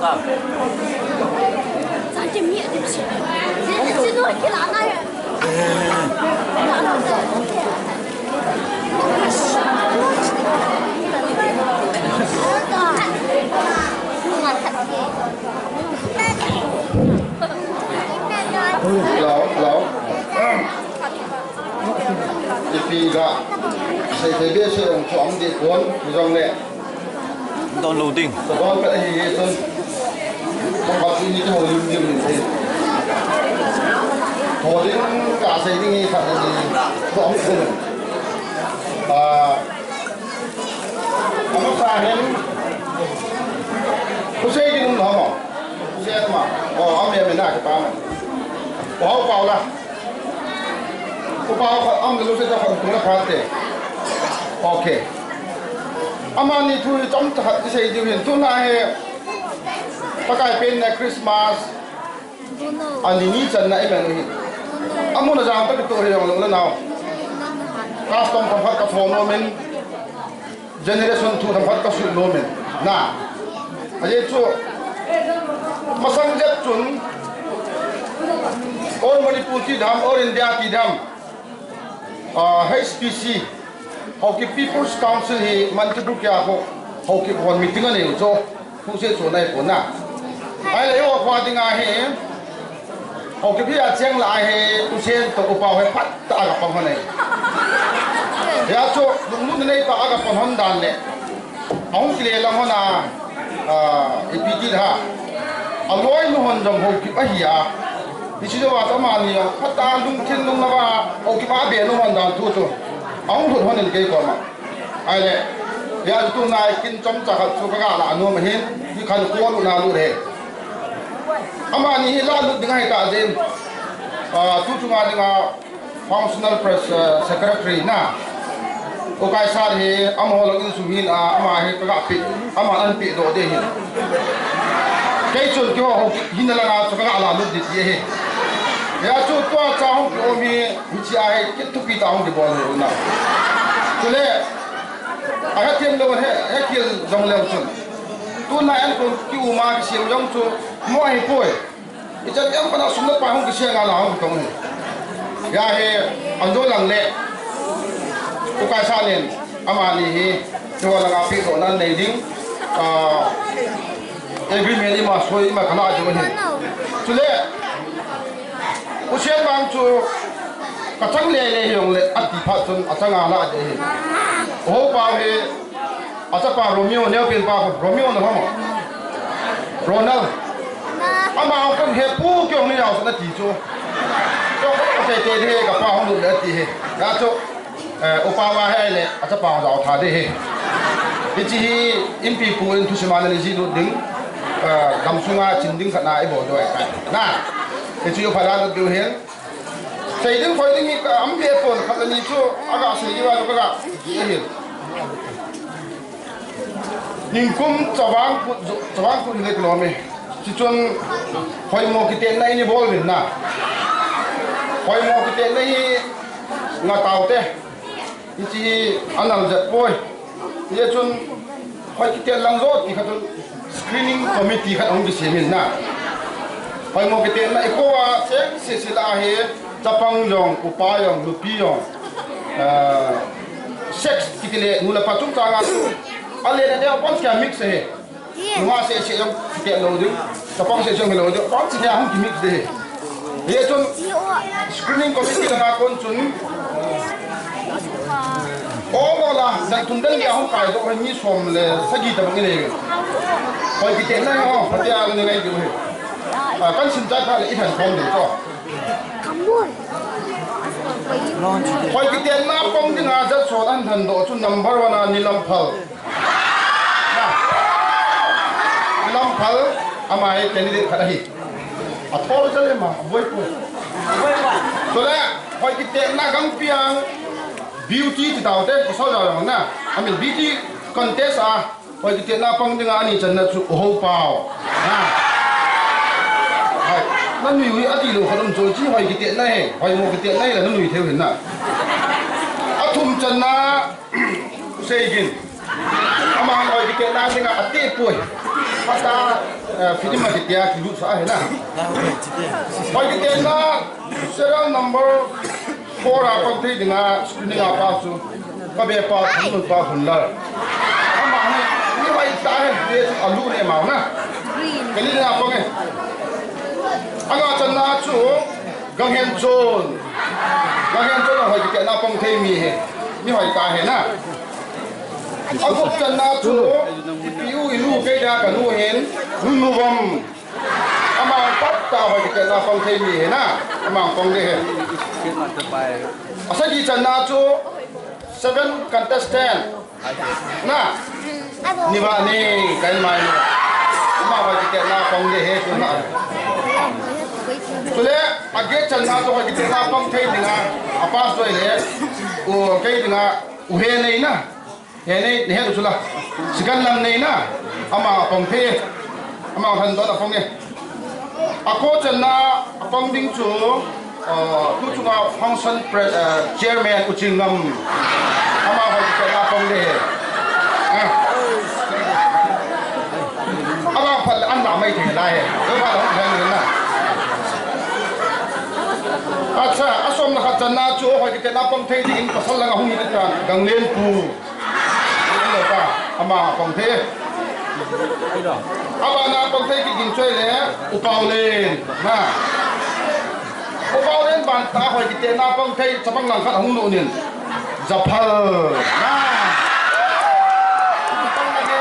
Vâng.咱这面对不起，这都给哪那人？老一批个谁特别是用床的滚这种的， Đón loading.这个个是真，我把这些好用用的，好的假设的看的是装的，我们发现不是一定好嘛，不是嘛，我们也没拿去办嘛，不好包了。 我把俺们都是在很多的看的 ，OK。阿妈你出去怎么这些就很多那些，大概变那 Christmas， 啊你真那一门东西，阿姆那张这个多用了孬 ，custom 他发个错诺门 ，generation 2他发个水诺门，那，而且做，马上接准，all Manipur dam, all India dam。 HPC, Hockey People's Council he Manipur kya ko Hockey one meeting ane ujo kuse so nai pona ai le wa khwa dinga he Hockey pia cheng la he kuse to upa he phat ta ga pang hane ya cho lung lung nei ta ga pang hon dan le ong kile lang hona EPT ha aloi no hon jong Hockey a hiya 이시저 와서 많이요. 하다 둥킨 둥나가 오기마 베노 한다 두죠. 아무도 하는 게 거마. 아래 야 또 나이kin 좀 작아 저가가 나누어 해. 이 간 꼬로 나누래. 아마니 라루 등하이 따진 투중아니가 functional press secretary 나 오가이사리 아모홀긴 수민 아마히 그가피 아마는 피도 되히. 개촌 교 hin나라가 저가가 나누 뒤에 ya chu tua chang ko mi chi ai kit tu pi taung di bon na chule aga tem lo he kil jong le chun tu na an ko ki u ma ki sim jong chu mo ai poi i chan em pa na sum na pa hong ki se nga la hong tong ya he an do lang le ku ka sa len ama ni hi chu la ga pi ro nan nei ding agreement ma soi ma kana ju he chule usian bang chu kachang le le yong le ati pha chun achanga la de ho pa he acha pa Romeo ne pin pa Romeo na ho Ronald ama ko he pu kyong ni yaw na ti chu to ko te te he ka pa hong lu le ti he ya chu opa wa he le acha pa jaw tha de he ti chi impi pu in thu simana ni ji du ding gam sunga chin ding khana ai bo do ai na cái chuyện phải làm được hiện, xây dựng phải những cái ấm đẹp còn khác là như chỗ aga xây dựng vào cái gì hiện, nhưng cũng cho bạn cũng được làm ấy, chỉ chọn phải mua cái tiền này như bol vậy na, phải mua cái tiền này ngã tàu thế, chỉ anh làm giật bôi, bây chọn phải cái tiền lăng rốt thì khát screening committee khát ông cái gì mình na. Phải một cái tiền này cô sẽ là hệ tập ang dòng upa dòng lupi dòng sex cái này nula patung trang ăn anh lên đây bọn kia mix hệ hoa sẽ dòng tiền lâu đi tập ang sẽ dòng lâu đi bọn kia không chỉ mix đấy hệ chun screening committee là con chun ô là đang thun đơn kia không phải đâu hay như xóm là sao gì tập ang này phải cái tiền này không phải là cái này kiểu kan sim cha kha le i than khom de to khoi ki ten na pong ding a ja chon an than do chu number 1 a nilam phal nilam phal ama ai candidate khada hi a thol chale ma boy ko so la khoi ki ten na gang piang beauty ti daw te ko so ja na I mean beauty contest a khoi ki ten na pong ding a ni chan na chu ho pao nó nuôi ở đi đâu họ làm rồi chứ hỏi cái tiền này hỏi một cái tiền này là nó nuôi theo hình nào ở thùng chân na xây dựng mà hỏi cái tiền này thì là tê tuổi phát ta film में दिया कि लूट सा है ना और कि तेरा serial number 4 आपको थे दिना स्क्रीनिंग आप आसु कभी पास हम लोग पास हुल्ला हम आने ये भाई ताहे ये अलू ने माव ना कल ही आपको के अगर चन्ना चु गंगेन जोन हो कि तेरा पंग थे मी है ये भाई ताहे ना अब चन्ना चु पिउ इलू के जा कनु हेन नुनुवम अमा पत्ता हो कि तेरा पंग थे मी है ना अमा पंग दे है असली चन्ना चु 7 contestant ना निवानी कहीं मायने अमा हो कि तेरा पंग दे है तो ना चले आगे चलना तो हो कि तेरा पंग थे दिना अपास तो है वो कहीं दिना उहे नहीं ना ये नहीं तो चला सिकल लम नहीं ना अमा पंग थे अमा हन तो ना पंग ने ako chana apang ding chu tu chunga function chairman uchingam ama ho chana apang de ama phal an ma mai the lai do ba lo thang ni na acha asom na chana chu ho chana apang the ding pasal la hung ni ta gang len pu le ta ama apang the अब आना पंखे की गिनचोय ले उपावलेन ना उपावलेन बांता हो कि तेना पंखे चपंग लंखा हूं नो निन जफल ना पंखे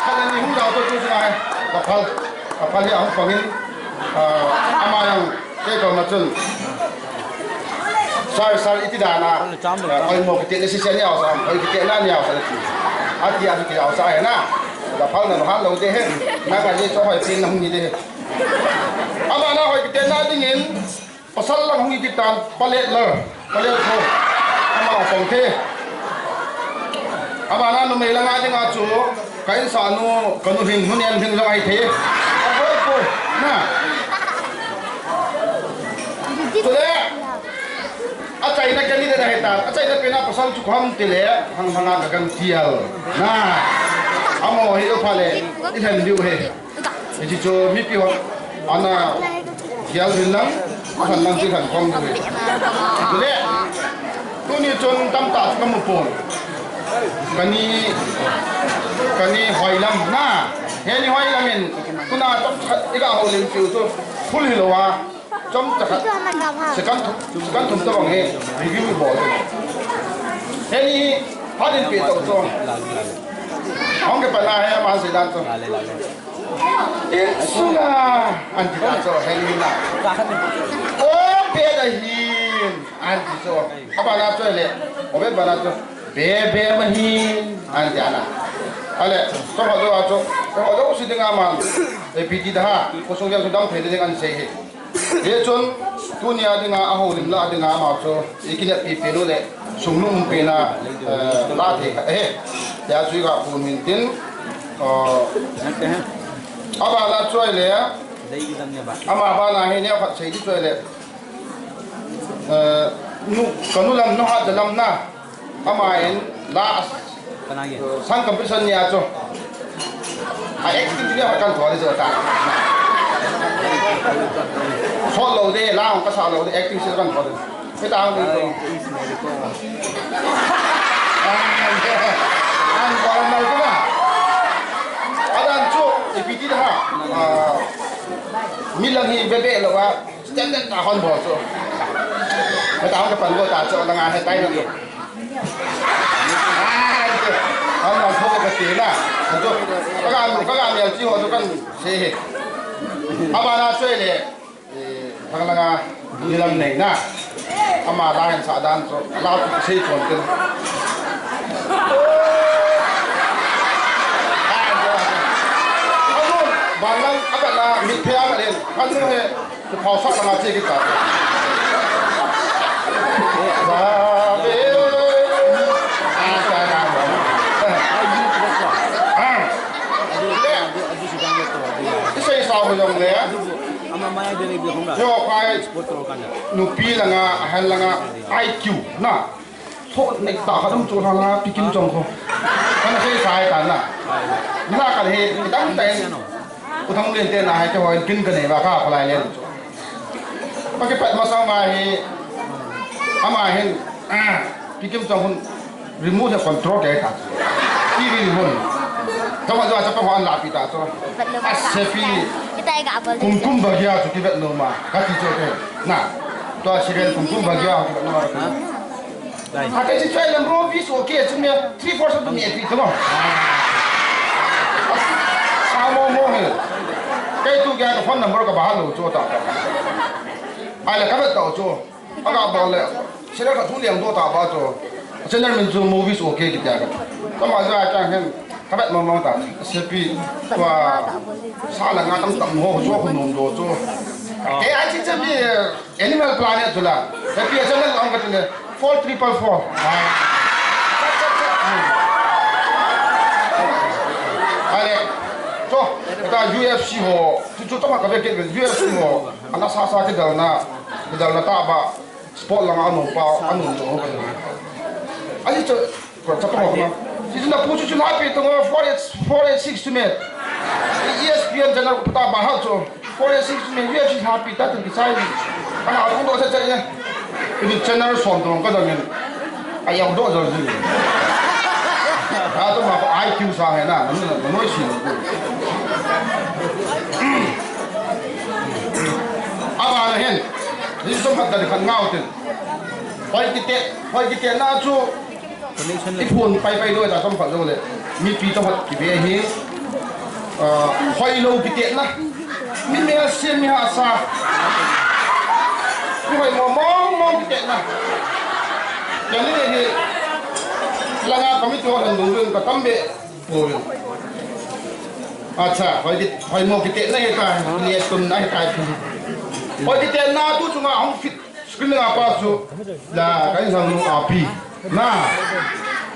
खाने नि हूं जाओ तो जुस ना है जफल या हूं पंगिन अमायंग के को मचुन सार इति दाना ओइ मो के तेने सिसे न्याव सा ओइ के तेना न्याव सा आदि आदि के न्याव सा है ना là phao là nó hát lâu thế hết, na cái gì cho hỏi xin là không gì thế, à mà na hỏi cái tên na thì nhìn, có sẵn là không gì cái tàn, pallet thôi, à mà phòng thế, à mà na nó mấy là ngay thì ngã chú, cái sản nó còn nó hình hôn em hình lại thế, à bố na, tôi đấy, à chạy na cái gì đây này ta, à chạy na cái na có sẵn chụp ham thì lẽ, hàng hàng cái cần thiel, na amo hi opale ithan diu he ji cho mi pi ho ana gyal rin lang han lang ji khan khom du he le tu ni chon tam ta kam pon kani hoilam na he ni hoilamin tuna to iga ho len pi to phul hi lo wa chom ta khat se kan thum ta bang he review bo he ni hadin pe to to ông cái phần này em ăn gì đang cho ít xưa ăn gì đang cho hay như nào ô bé đây hin ăn gì cho các bạn làm chơi lệ ông biết bạn làm cho bé mà hin ăn gì à ale to họ đâu cho họ đâu xí tiếng Anh để pi đi ha có số lượng đang phải tiếng Anh say hết để chọn dunia dengan ahul limla dengan ama cho ikinat pi pelo le sunglung pena la the ya chui ga pun min tin aba la choi le ama ba na he ne phat sei di choi le nu kanu lam no ha dalam na ama en la sang competition ya cho ai acting dia akan thua di ta so lâu đấy lao cái sao lâu đấy acting sẽ còn có được cái tao đi rồi anh còn lâu cơ mà anh chú thì bị gì đó mình lần hi về về làว่า standard ta hòn bò cho cái tao cái phần của ta cho là ngài hai tay được anh làm thôi cái tiền à các anh nhiều chi họ cho con xe hết apa na chơi le thằng là đi làm này na ama la hen sa dan so lao sei chon tin bang lang apa la mi phia ma len kan no he to phao sa la che ki ta ba be a ta na ba cái xây sao bây giờ này á, yo phải nụ pi là ngà hay là ngà IQ na, thôi này ta khá đông chỗ thằng là pikin trong không, cái này xây sai cả na, na cái này đăng tên, กูทำเรียนเต้นอะไรจะหอยกินกันไหนบ้างข้าวอะไรเรียนเมื่อกี้เป็ดมาสมาให้อามาเห็นพี่กิมจองคุณรีโมทจะคอนโทรลแกตัดทีวีรีโมทถ้าว่าจะไปหอนหลับปีตาตัวเซฟีคุ้มบางอย่างจุดที่แบบโนมาคัดที่จุดเนี่ยน่ะตัวเชฟคุ้มบางอย่างจุดโนมาถ้าใครจะช่วยเรื่องโรบิสโอเคจุดเนี่ย3-4ตัวเนี่ยพี่ถูกมั้งสาวโม่เหรอใครตัวแกกับคนนัมเบอร์กับบ้านเราจุดต่างกันอะไรก็ไม่ต่อจุดอาการบอกเลยเชื่อกับทุเรียนตัวต่างบ้านจุดเช่นนั้นมันจุดโมบิสโอเคกี่อย่างก็มาจะอาจารย์เห็นก็แบบมองๆต่างเซฟีว่าสาหลังงานต้องตั้งหัวจุดคนนุ่มตัวจุดเอ้ไอ้ที่จะมี Animal Planet จุดละแต่พี่อาจารย์นั่งลองกันเลย4-3-4อะไรจุดแต่ UFC หัวจุดต้องมากับเกี่ยวกับ UFC หัวอันนั้นซาๆที่เดินน่ะตาบ้าสปอร์ตหลังอันนุ่มเปล่าอันนุ่มตัวกันอันนี้จะต้องบอกนะที่จะพูดจุดนั้นเป็นตัว4-6 to me ESPN จะนั่งตาบ้าเขาจุด4-6 to me UFC happy แต่ถึงที่ใช่อันนั้นเอาตัวเฉยๆเนี่ยคือ channel ส่วนตรงก็ต้องเงินไอ้ยังโดนจะซื้อต้องมา IQ สร้างให้น่ะมันไม่ชินอาเห็นนี่สมบัติในขันเงาตึงพอกิเตะน่าจูที่พูนไปด้วยแต่สมบัติด้วยมีปีสมบัติกี่ปีเห็นคอยโลกิเตะนะมีเมียเสียมีหาซาคอยมองกิเตะนะอย่างนี้นี่หลังจากมิตรวันหนึ่งเดือนก็ตั้มเบะโอ้ยอาคอยมองกิเตะนั่นเหรอเรียนตุนนั่นเหรอพอที่เต้นน่าดูจุงอ่ะฟิตสกิลน่ะป้าจูละกันสั่งนุ่งอาปีน่ะ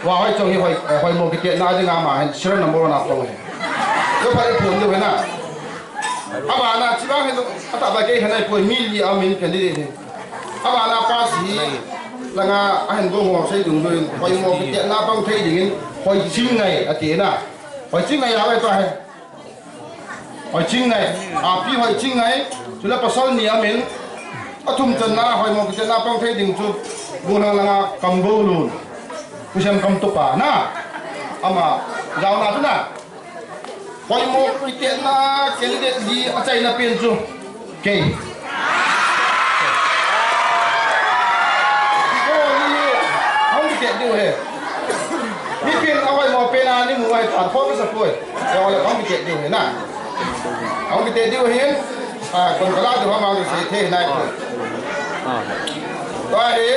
ว่าให้จงให้โมกิเตน่าจึงอ่ะมาเห็นเชื่อนัมเบอร์วันอ่ะตรงนี้ก็พอได้ผลด้วยนะอาบานะที่บ้านเห็นอัตราเกย์เห็นไอ้พวกมีลีอามินกันดีนี่อาบานะป้าสีละงาเห็นก็หัวใส่ถุงด้วยให้โมกิเตน่าต้องเทอย่างนี้ให้ชิงไงอาเจน่ะให้ชิงไงอะไรตัวให้ชิงไงอาปีให้ชิงไงสุดแล้วภาษาเหนือเหม็นทุ่มจนน่าหอยมองจนน่าต้องเทดิ่งจุดบุญละงากำบูรุนผู้ชมกำตุกป่าน่ะอามาเจ้าหน้าที่น่ะหอยมองพิเศษน่ะแคนดิเดตดีอาจารย์น่ะเป็นจุดเกย์โอ้ยห้องพิเศษดูเลยมีเพียงเอาไว้มองเป็นอันนี้มือไว้ตัดโฟกัสป่วยเดี๋ยวห้องพิเศษดูเลยน่ะห้องพิเศษดูเห็นคนกลาตัวมาดูสิเท่นายตัวนี้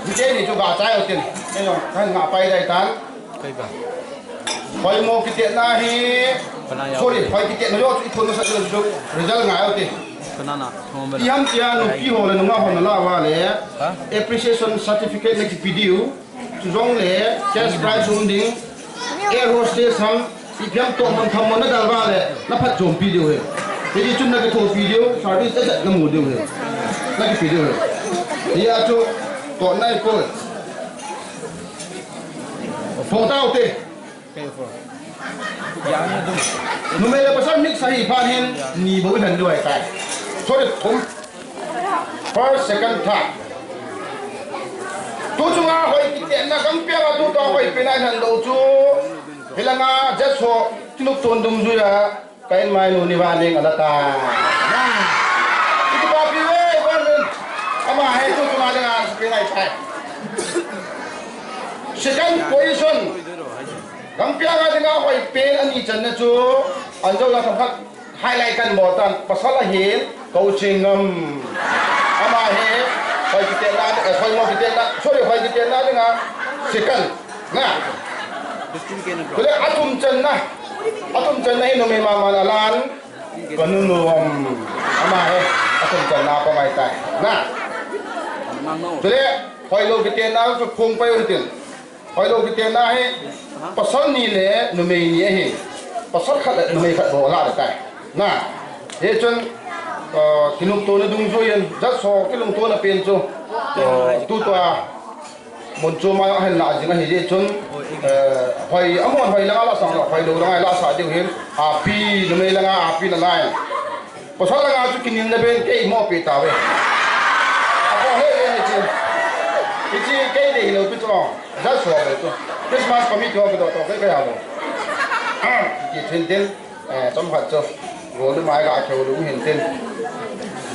วิจัยนี่จุกาใจเอาจริงนี่น้องท่านงาไปได้ทันพอยโมกิเตน่าฮีsorryพอยกิเตน่ายอดอีกคนนึงสักเดือนจุกresult งาเอาจริงที่ฮัมที่ฮันพี่หัวเลยนุ่งมาคนละว่าเลย appreciation certificate ในวิดีโอจุดงเลย cash prize อุ้งดิ้ง air hostess ฮัมอีกอย่างตัวมันทำมันนั่นดัลว่าเลยนับพัดโจมปีเดียวเลยทีนี้จุดนั้นก็โทรปีเดียวสาธิตจะน้ำมูดเดียวเลยนั่นก็ปีเดียวเลยนี่อาจุตัวนั่นก็ฟงเต้าเตะนุ่มเอเล่ภาษาหนึ่งสายพันธุ์นี่บุญหันด้วยใช่ส่วนผม first second third ตัวจุงอาหอยกินเด็กนักการเปียกตัวตัวหอยเป็นอะไรหันดูจูเฮลังอาจะโซ่ที่ลูกตัวดุมจุยะkain main uniwani ngalata itu papi we ban ama hai tu cuma dengan sepingai sai second position kampia ga dengan hoi pen ani chan na chu anjo la thak highlight kan botan pasal hin coaching ama he hoi kite na hoi mo kite na sorry hoi kite na dengan second na boleh atum chan na atum chan na hinu may mamanalan kanunuam ama he atum chan na pa may tay na boleh hoi lo kite na phung pa yutin hoi lo kite na he pasal ni le numay ni he pasal khat numay khat bo la tay na he chun kinum to na dung zo yan jat so kilum to na pen chu tu to mon chu ma hen la jing he chun hoài amon hoài langa la sang hoài lo langa la sa deu hin api nume langa api na lai pasal langa chu kinin na ben ke mo pe ta we apo he he chi ke de lo pi to za so le to Christmas pa mi to ke to ke ya lo ki tin tin chom hat cho go lu mai ga kheu lu hin tin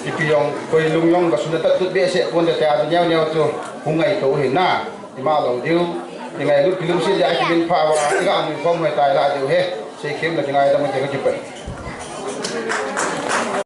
ki pi yong koi lung yong ga sun ta tut be se kon de ta nyao nyao to hung ngai to hin na ti ma lo diuยังไงลูกพิลุมเสียใจกินพาวาอีกอันหนึ่งก็ไม่ตายละเดี๋ยวเฮ้ใช้เข้มละยังไงต้องมาเจอกันจุดไป